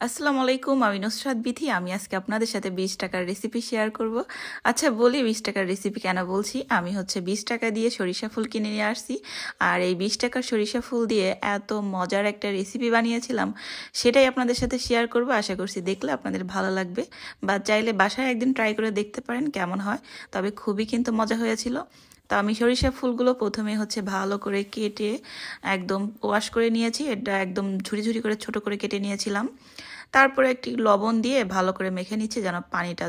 আসসালামু আলাইকুম, আমি নুসরাত বিথি। আমি আজকে আপনাদের সাথে 20 টাকার রেসিপি শেয়ার করব। আচ্ছা বলি 20 টাকার রেসিপি কেন বলছি। আমি 20 টাকা দিয়ে সরিষা ফুল কিনে নিয়ে আসছি। আর এই 20 টাকার সরিষা ফুল দিয়ে এত মজার একটা রেসিপি বানিয়েছিলাম, সেটাই আপনাদের সাথে শেয়ার করব। আশা করছি দেখলে আপনাদের ভালো লাগবে, বা চাইলে বাসায় একদিন ট্রাই করে দেখতে পারেন কেমন হয়। তবে খুবই কিন্তু মজা হয়েছিল। তো আমি সরিষা ফুলগুলো প্রথমে ভালো করে কেটে একদম ওয়াশ করে নিয়েছি। এটা একদম ঝুরি ঝুরি করে ছোট করে কেটে নিয়েছিলাম। তারপরে একটি লবণ দিয়ে ভালো করে মেখে নিচ্ছি যেন পানিটা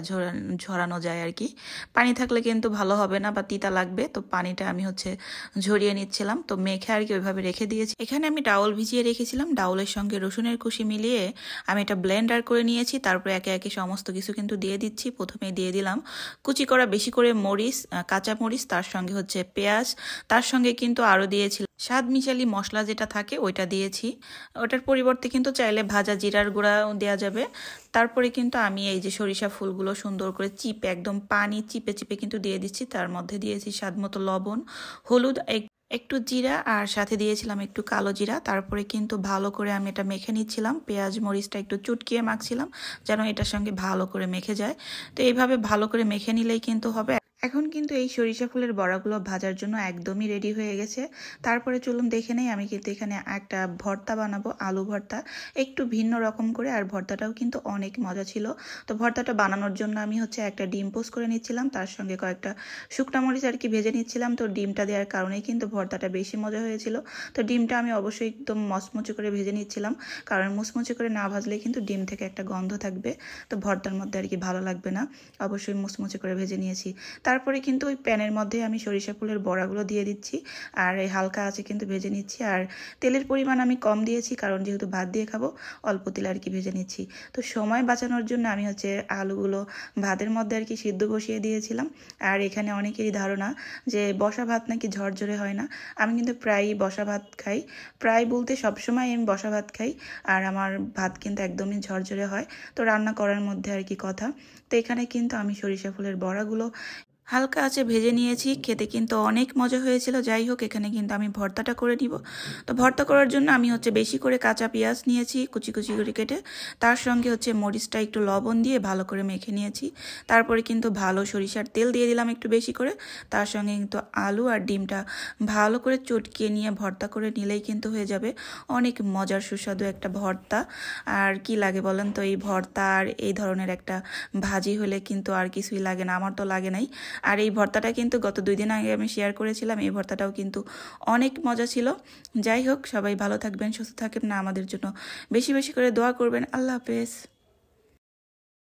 ঝরানো যায় আর কি। পানি থাকলে কিন্তু ভালো হবে না বা তিতা লাগবে, তো পানিটা আমি ঝরিয়ে নিচ্ছিলাম। তো মেখে আর কি ওইভাবে রেখে দিয়েছি। এখানে আমি ডাউল ভিজিয়ে রেখেছিলাম, ডাউলের সঙ্গে রসুনের কুচি মিলিয়ে আমি এটা ব্লেন্ডার করে নিয়েছি। তারপরে একে একে সমস্ত কিছু কিন্তু দিয়ে দিচ্ছি। প্রথমে দিয়ে দিলাম কুচি করা বেশি করে মরিচ, কাঁচা মরিচ, তার সঙ্গে পেঁয়াজ, তার সঙ্গে কিন্তু আরও দিয়েছিলাম স্বাদ মিশালি মশলা যেটা থাকে ওইটা দিয়েছি। ওটার পরিবর্তে কিন্তু চাইলে ভাজা জিরার গুঁড়া দেওয়া যাবে। তারপরে কিন্তু আমি এই যে সরিষা ফুলগুলো সুন্দর করে চিপে একদম পানি চিপে চিপে কিন্তু দিয়ে দিচ্ছি। তার মধ্যে দিয়েছি স্বাদ মতো লবণ, হলুদ, একটু জিরা, আর সাথে দিয়েছিলাম একটু কালো জিরা। তারপরে কিন্তু ভালো করে আমি এটা মেখে নিচ্ছিলাম। পেঁয়াজ মরিচটা একটু চুটকিয়ে মাখছিলাম যেন এটার সঙ্গে ভালো করে মেখে যায়। তো এইভাবে ভালো করে মেখে নিলেই কিন্তু হবে। এখন কিন্তু এই সরিষা ফুলের বড়াগুলো ভাজার জন্য একদমই রেডি হয়ে গেছে। তারপরে চলুন দেখে নেই, আমি কিন্তু এখানে একটা ভর্তা বানাবো, আলু ভর্তা, একটু ভিন্ন রকম করে। আর ভর্তাটাও কিন্তু অনেক মজা ছিল। তো ভর্তাটা বানানোর জন্য আমি একটা ডিম পোস্ট করে নিচ্ছিলাম, তার সঙ্গে কয়েকটা শুকনো মরিচ আর কি ভেজে নিচ্ছিলাম। তো ডিমটা দেওয়ার কারণেই কিন্তু ভর্তাটা বেশি মজা হয়েছিল। তো ডিমটা আমি অবশ্যই একদম মচমচে করে ভেজে নিচ্ছিলাম, কারণ মুচমুচে করে না ভাজলে কিন্তু ডিম থেকে একটা গন্ধ থাকবে, তো ভর্তার মধ্যে আর কি ভালো লাগবে না। অবশ্যই মুচমুচে করে ভেজে নিয়েছি। তারপরে কিন্তু ওই প্যানের মধ্যে আমি সরিষা ফুলের বড়াগুলো দিয়ে দিচ্ছি, আর এই হালকা আছে কিন্তু ভেজে নিচ্ছি। আর তেলের পরিমাণ আমি কম দিয়েছি, কারণ যেহেতু ভাত দিয়ে খাবো অল্প তেলে আর কি ভেজে নিচ্ছি। তো সময় বাঁচানোর জন্য আমি আলুগুলো ভাতের মধ্যে আর কি সিদ্ধ বসিয়ে দিয়েছিলাম। আর এখানে অনেকেরই ধারণা যে বসা ভাত নাকি ঝরঝরে হয় না। আমি কিন্তু প্রায়ই বসা ভাত খাই, প্রায় বলতে সবসময় আমি বসা ভাত খাই। আর আমার ভাত কিন্তু একদমই ঝরঝরে হয়। তো রান্না করার মধ্যে আর কি কথা। তো এখানে কিন্তু আমি সরিষা ফুলের বড়াগুলো হালকা আছে ভেজে নিয়েছি, খেতে কিন্তু অনেক মজা হয়েছিল। যাই হোক, এখানে কিন্তু আমি ভর্তাটা করে নিব। তো ভর্তা করার জন্য আমি বেশি করে কাঁচা পেঁয়াজ নিয়েছি কুচি কুচি করে কেটে, তার সঙ্গে মরিচটা একটু লবণ দিয়ে ভালো করে মেখে নিয়েছি। তারপরে কিন্তু ভালো সরিষার তেল দিয়ে দিলাম একটু বেশি করে। তার সঙ্গে কিন্তু আলু আর ডিমটা ভালো করে চটকিয়ে নিয়ে ভর্তা করে নিলেই কিন্তু হয়ে যাবে অনেক মজার সুস্বাদু একটা ভর্তা। আর কি লাগে বলেন তো, এই ভর্তা আর এই ধরনের একটা ভাজি হলে কিন্তু আর কিছুই লাগে না, আমার তো লাগে নাই। আর এই ভর্তাটা কিন্তু গত 2 দিন আগে আমি শেয়ার করেছিলাম, এই ভর্তাটাও কিন্তু অনেক মজা ছিল। যাই হোক, সবাই ভালো থাকবেন, সুস্থ থাকবেন, না আমাদের জন্য বেশি বেশি করে দোয়া করবেন। আল্লাহ হাফেজ।